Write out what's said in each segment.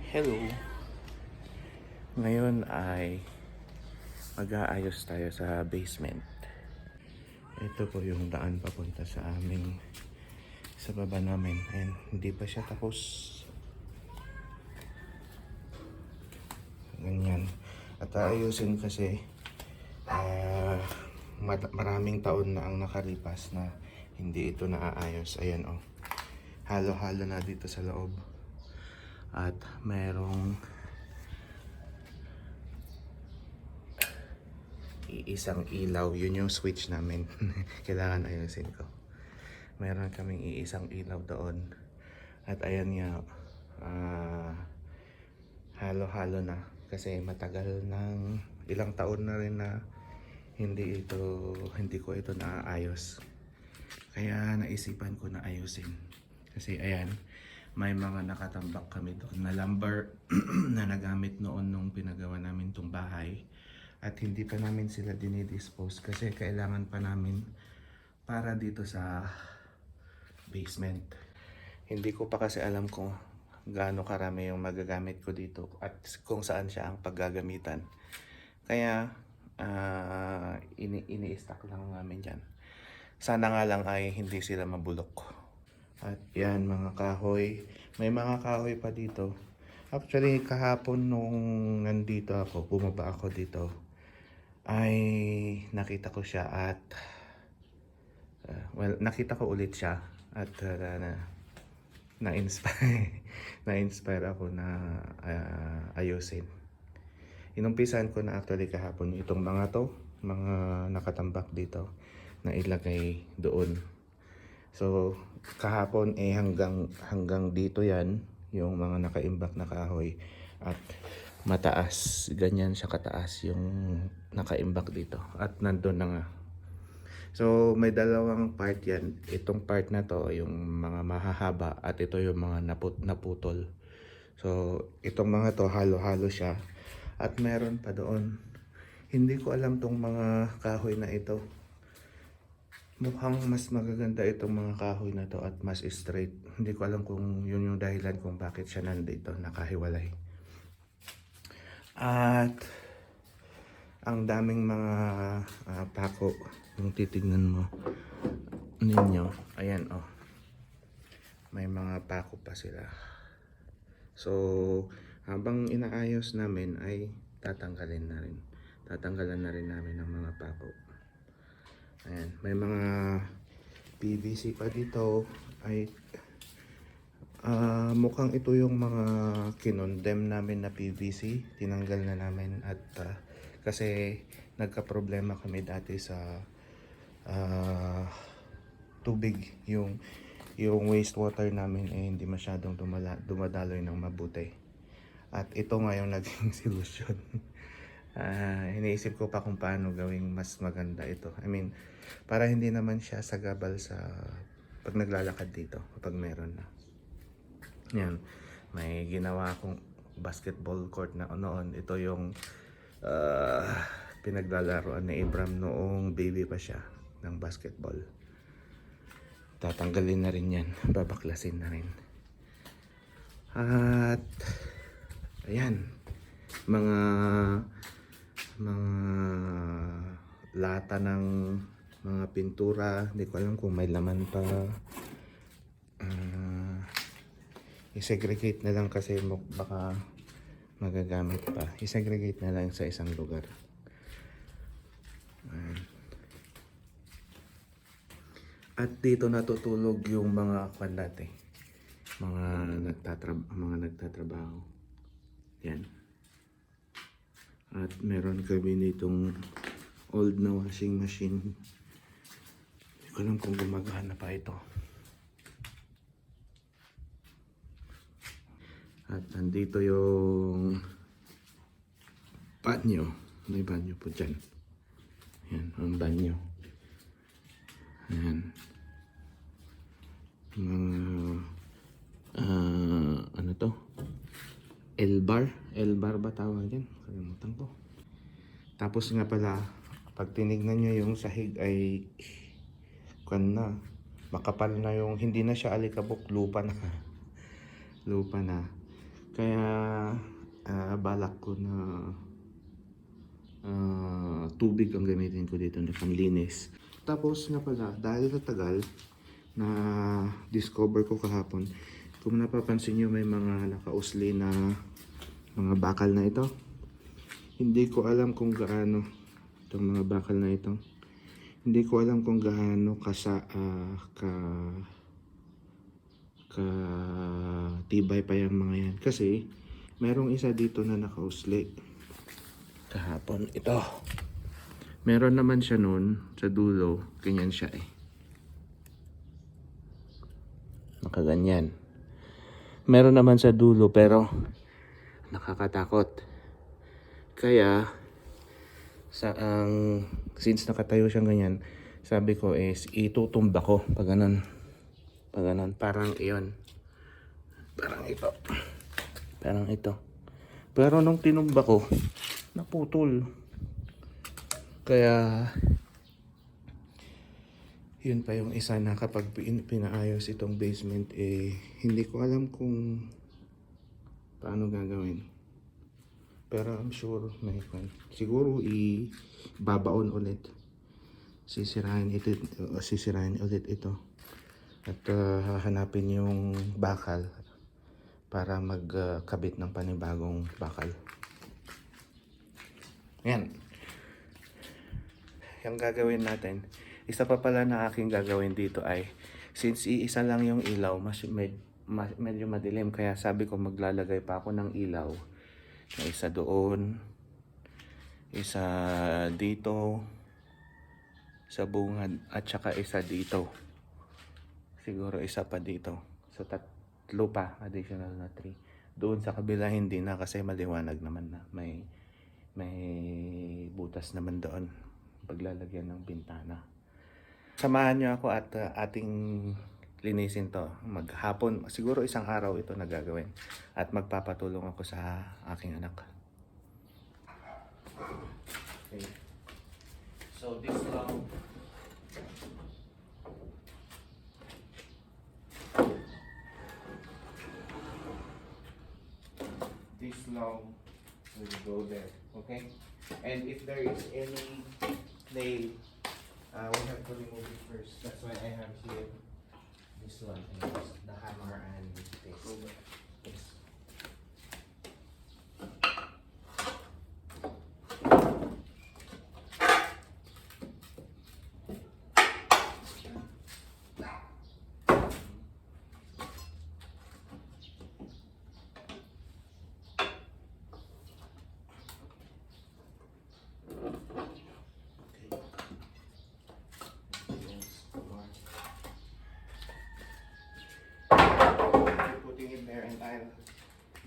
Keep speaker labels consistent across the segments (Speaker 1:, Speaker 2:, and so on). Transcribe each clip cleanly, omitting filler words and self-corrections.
Speaker 1: Hello! Ngayon ay mag-aayos tayo sa basement. Ito po yung daan papunta sa aming sa baba namin and hindi pa siya tapos. Ganyan. At aayusin kasi maraming taon na ang nakalipas na hindi ito naaayos. Ayan oh. Halo-halo na dito sa loob. At mayroong iisang ilaw, yun yung switch namin. Kailangan ayusin ko. Meron kaming iisang ilaw doon. At ayan nga, halo-halo na. Kasi matagal ng ilang taon na rin na hindi ko ito naaayos. Kaya naisipan ko na ayusin. Kasi ayan, may mga nakatambak kami doon na lumber na nagamit noon nung pinagawa namin tong bahay. At hindi pa namin sila dinidispose kasi kailangan pa namin para dito sa basement. Hindi ko pa kasi alam kung gaano karami yung magagamit ko dito at kung saan siya ang paggagamitan. Kaya ini-stack lang namin dyan. Sana nga lang ay hindi sila mabulok. At yan mga kahoy. May mga kahoy pa dito. Actually kahapon nung nandito ako, bumaba ako dito, ay nakita ko siya at nakita ko ulit siya at na-inspire ako na ayusin. Inumpisan ko na actually kahapon itong mga nakatambak dito na ilagay doon. So kahapon hanggang dito yan yung mga nakaimbak na kahoy at mataas, ganyan siya kataas yung nakaimbak dito at nandun na nga. So may dalawang part yan. Itong part na to yung mga mahahaba at ito yung mga naputol. So itong mga to halo-halo siya at meron pa doon. Hindi ko alam tong mga kahoy na ito. Mukhang mas magaganda itong mga kahoy na to at mas straight. Hindi ko alam kung yun yung dahilan kung bakit siya nandito nakahiwalay. At ang daming mga pako kung titignan mo ninyo. Ayan oh. May mga pako pa sila. So habang inaayos namin ay tatanggalan na rin namin ng mga pako. Ayan, may mga PVC pa dito ay mukhang ito yung mga kinondem namin na PVC. Tinanggal na namin at kasi nagka-problema kami dati sa tubig. Yung wastewater namin ay hindi masyadong dumadaloy ng mabuti. At ito nga yung naging solusyon. Iniisip ko pa kung paano gawing mas maganda ito. I mean, para hindi naman siya sagabal sa pag naglalakad dito kapag meron na. Yan, may ginawa akong basketball court na noon. Ito yung pinaglalaroan ni Abram noong baby pa siya ng basketball. Tatanggalin na rin yan, babaklasin na rin. At ayan, mga lata ng mga pintura, hindi ko alam kung may laman pa. I-segregate na lang kasi baka magagamit pa. I-segregate na lang sa isang lugar. At dito natutulog yung mga dati, mga nagtatrabaho. Yan. At meron kami nitong old na washing machine. Hindi ko alam kung gumagana pa ito. At nandito yung banyo. May banyo po dyan. Yan, ang banyo. Ayan. Ano to? L-bar ba tawag yan? Kalimutan ko. Tapos nga pala, pag tinignan nyo yung sahig ay makapal na yung, hindi na siya alikabok, lupa na. Kaya balak ko na tubig ang gamitin ko dito na panlinis. Tapos nga pala, dahil sa tagal na discover ko kahapon, kung napapansin nyo may mga nakausli na mga bakal na ito. Hindi ko alam kung gaano itong mga bakal na ito. Hindi ko alam kung gaano tibay pa yung mga yan. Kasi merong isa dito na nakausli kahapon. Ito. Meron naman siya nun sa dulo. Ganyan siya eh. Nakaganyan. Meron naman sa dulo pero nakakatakot. Kaya since nakatayo siyang ganyan, sabi ko is itutumba ko pag ganun. Pag ganun. Parang iyon. Parang ito. Parang ito. Pero nung tinumba ko, naputol. Kaya yun pa yung isa na kapag pinaayos itong basement hindi ko alam kung paano gagawin. Pero I'm sure may siguro babaon ulit. Sisirain ulit ito. At hahanapin yung bakal para magkabit ng panibagong bakal. Yan. Yung gagawin natin, isa pa pala na aking gagawin dito ay, since iisa lang yung ilaw, medyo madilim, kaya sabi ko maglalagay pa ako ng ilaw na isa doon, isa dito sa bungad, at saka isa dito, siguro isa pa dito, so tatlo pa, additional na 3 doon sa kabila. Hindi na kasi maliwanag naman na may butas naman doon paglalagyan ng bintana. Samahan nyo ako at ating linisin to maghapon. Siguro isang araw ito na gagawin at magpapatulong ako sa aking anak. Okay. So this long will go there. Okay, and if there is any nail, we have to remove it first. That's why I have here this one, and the hammer and this. Yes. Putting it there, and I'll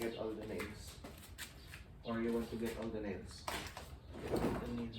Speaker 1: get all the nails. Or you want to get all the nails? The nails.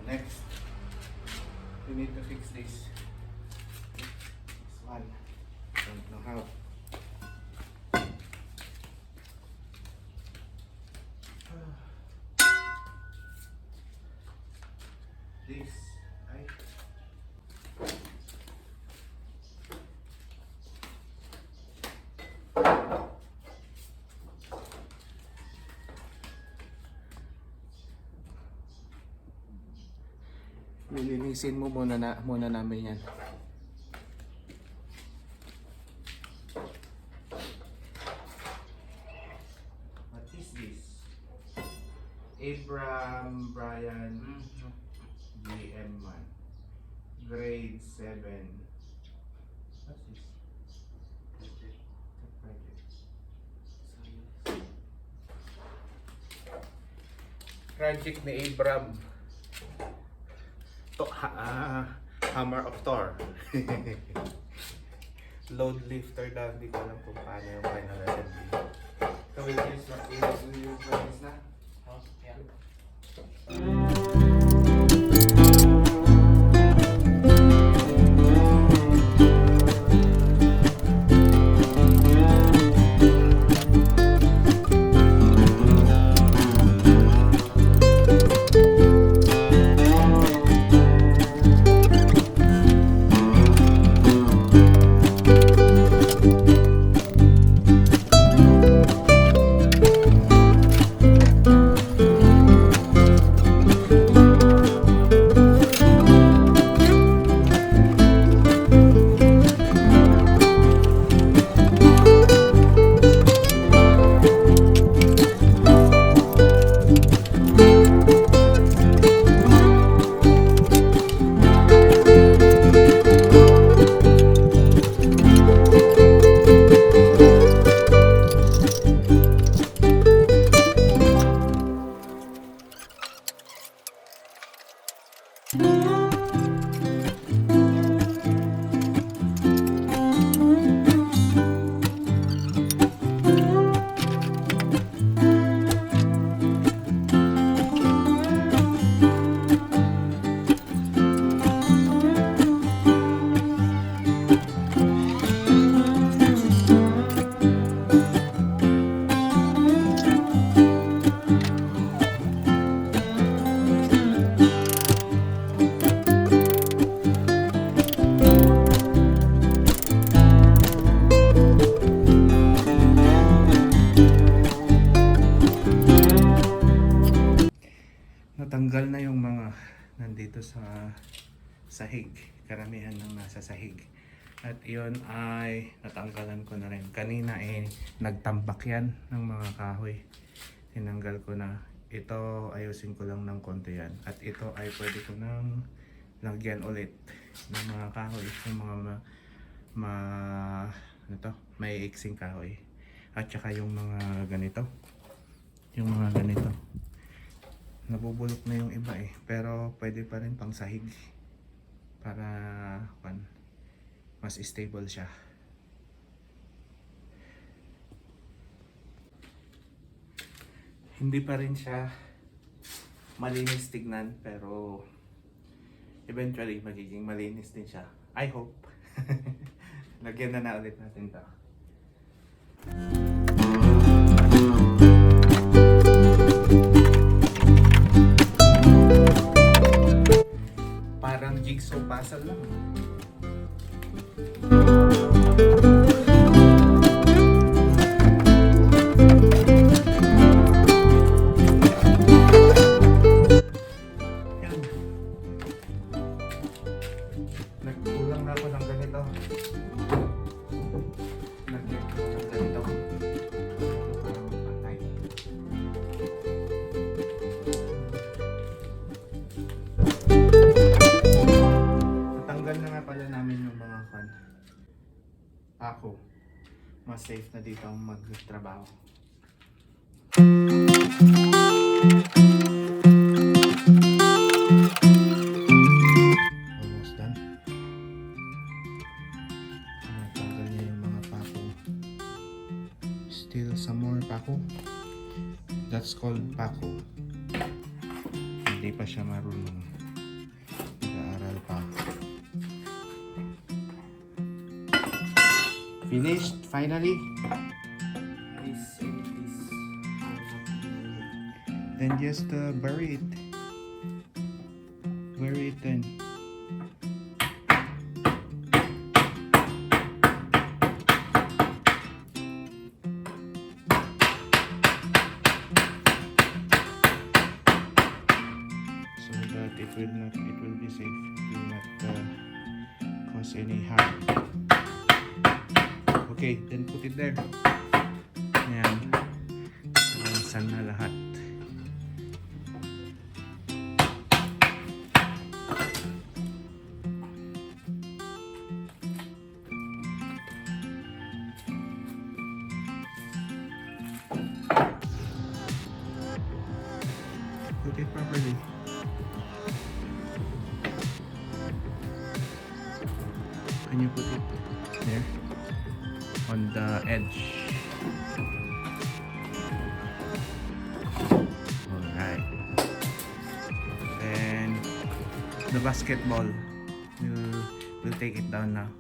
Speaker 1: Next, we need to fix this. This one. Don't know how. This, right? Lilinisin mo muna namin yan. Abraham Brian GM1. Grade 7. What's this? Project ni Abraham. Hammer of Thor. Load lifter daw. Hindi ko alam kung paano yung final assembly. So we use this na?
Speaker 2: Yeah.
Speaker 1: Natanggal na yung mga nandito sa sahig. Karamihan ng nasa sahig. At iyon ay natanggalan ko na rin. Kanina nagtambak yan ng mga kahoy. Tinanggal ko na. Ito ayusin ko lang ng konti yan. At ito ay pwede ko nang lagyan ulit ng mga kahoy. Yung mga may iksing kahoy. At saka yung mga ganito. Yung mga ganito. Nabubulok na yung iba pero pwede pa rin pang sahig para mas stable siya. Hindi pa rin siya malinis tignan pero eventually magiging malinis din siya. I hope. Lagyan na ulit natin to. Parang jigsaw puzzle lang. Yan. Nagkulang na ako ng ganito. Nagkulang ng ganito. Para magpantay. Natanggal na nga pala namin yung mga pako. Mas safe na dito ang magtrabaho. Almost done. Natanggal niya yung mga pako. Still some more pako. That's called pako. Hindi pa siya marunong. Nag-aaral pa. Finished finally. Then just bury it. Bury it then. So that it will be safe. It will not cause any harm. Okay, then put it there. Ayan. Alansan na lahat. it properly. Can you put it there? On the edge. Alright. Then the basketball. We'll take it down now.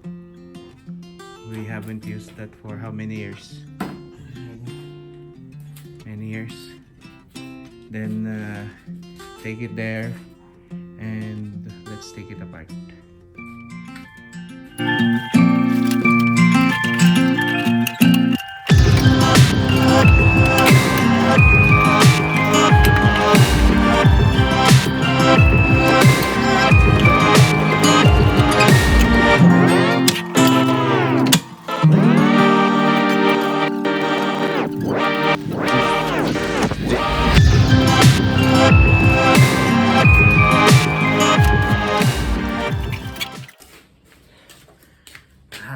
Speaker 1: We haven't used that for how many years? Many years. Then take it there and let's take it apart.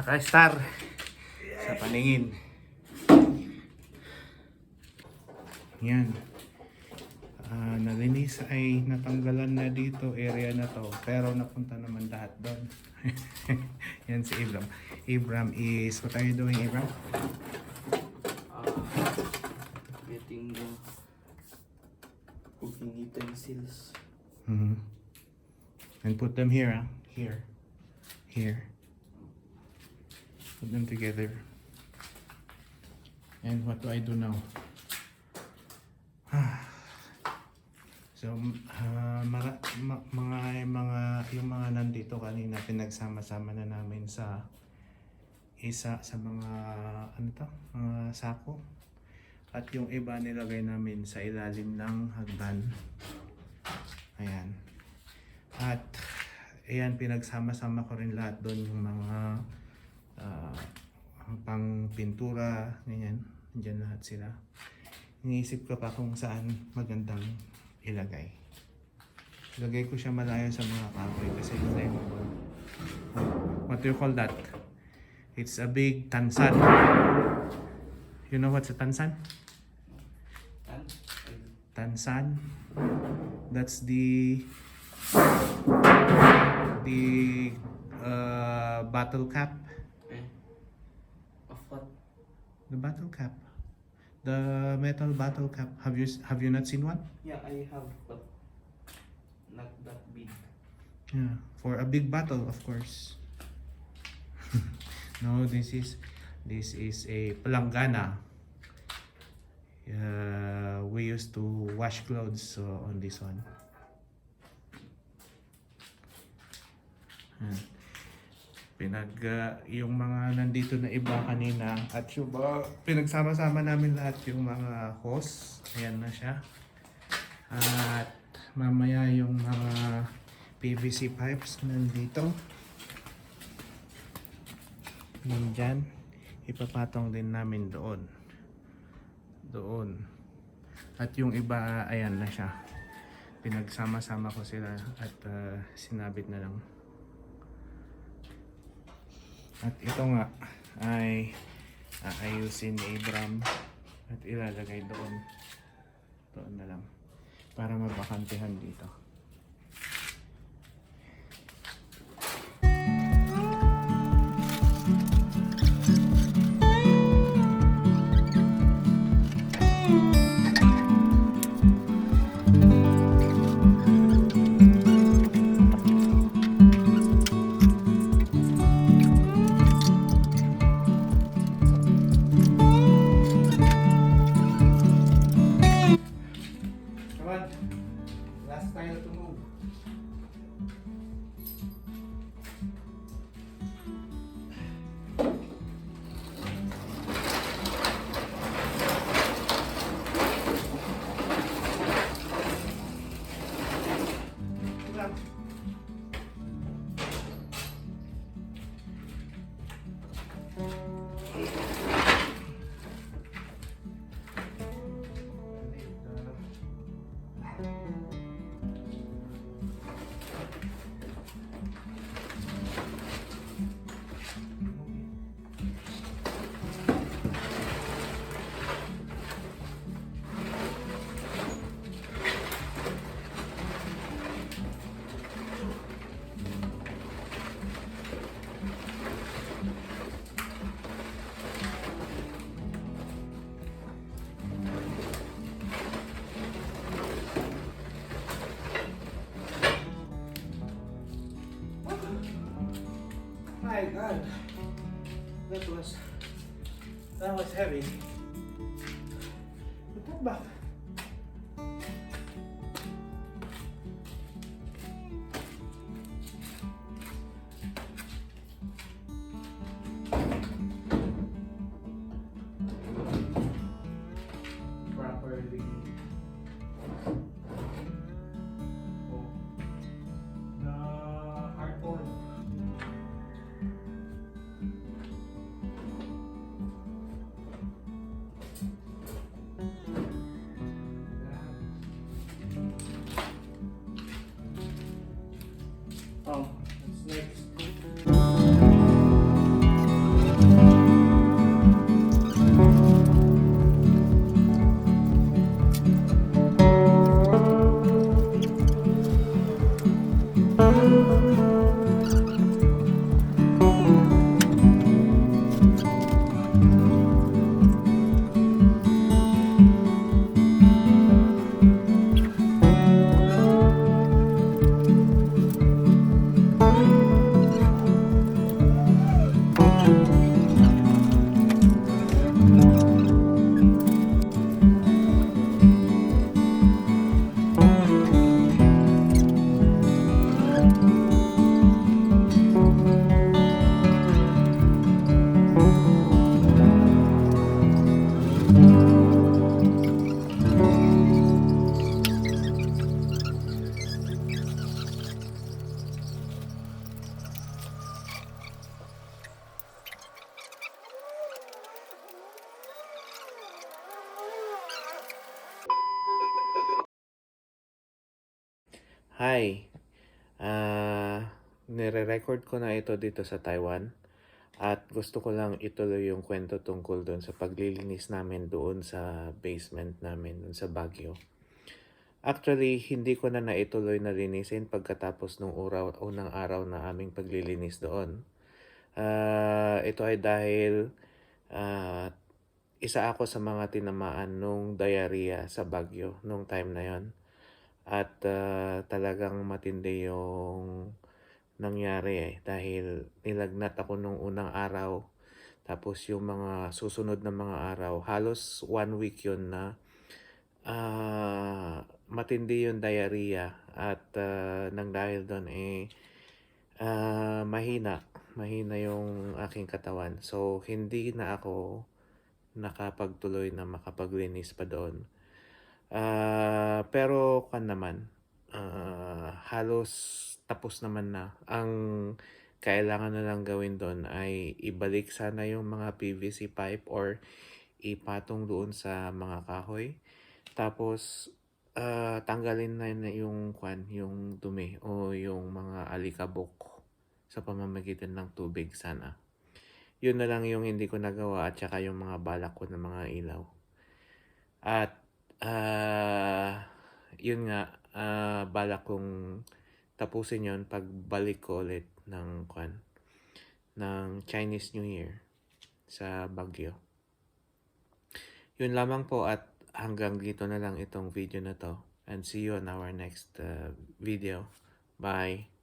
Speaker 1: Nakaka-star sa paningin. Yan. Nalinis ay natanggalan na dito area na to, pero napunta naman lahat doon. Yan si Abram. Abram is, what are you doing, Abram?
Speaker 2: Getting the cooking utensils.
Speaker 1: And put them here, huh? Here. Put them together. And what do I do now? So, yung mga nandito kanina pinagsama-sama na namin sa isa sa mga mga sako. At yung iba nilagay namin sa ilalim ng hagdan. Ayan. At ayan, pinagsama-sama ko rin lahat doon yung mga pang pintura, ganyan. Nandiyan lahat sila. Iniisip ko pa kung saan magandang ilagay. Ilagay ko siya malayo sa mga kahoy kasi what do you call that? It's a big tansan. You know what's a tansan? Tansan. That's the bottle cap.
Speaker 2: Of what?
Speaker 1: The bottle cap. The metal bottle cap. Have you not seen one?
Speaker 2: Yeah, I have, but not that big.
Speaker 1: Yeah, for a big bottle, of course. No, this is a palanggana. We used to wash clothes on this one. Yung mga nandito na iba kanina at yung pinagsama-sama namin lahat yung mga hose. Ayan na siya. At mamaya yung mga PVC pipes nandito. Nandyan. Ipapatong din namin doon. At yung iba, ayan na siya. Pinagsama-sama ko sila at sinabit na lang. At ito nga ay aayusin ni Abram at ilalagay doon na lang para mabakantehan dito. God. That was heavy. Put that back. Properly. Oh. The hardboard. Oh, what's next? Hi. Nire-record ko na ito dito sa Taiwan at gusto ko lang ituloy yung kwento tungkol doon sa paglilinis namin doon sa basement namin doon sa Baguio. Actually, hindi ko na naituloy na linisin pagkatapos nung unang araw na aming paglilinis doon. Ito ay dahil ah, isa ako sa mga tinamaan nung diarrhea sa Baguio nung time na yon. At talagang matindi yung nangyari dahil nilagnat ako nung unang araw. Tapos yung mga susunod na mga araw, halos 1 week yun na matindi yung diarrhea at nang dahil doon mahina yung aking katawan. So hindi na ako nakapagtuloy na makapaglinis pa doon. Pero kan naman, halos tapos naman na. Ang kailangan na lang gawin doon ay ibalik sana yung mga PVC pipe or ipatong doon sa mga kahoy. Tapos tanggalin na yung yung dumi o yung mga alikabok sa pamamagitan ng tubig sana. Yun na lang yung hindi ko nagawa at saka yung mga balak ko ng mga ilaw. At yun nga, balak kong tapusin yon pagbalik ko ulit ng Chinese New Year sa Baguio. Yun lamang po at hanggang dito na lang itong video na to. And see you on our next video. Bye!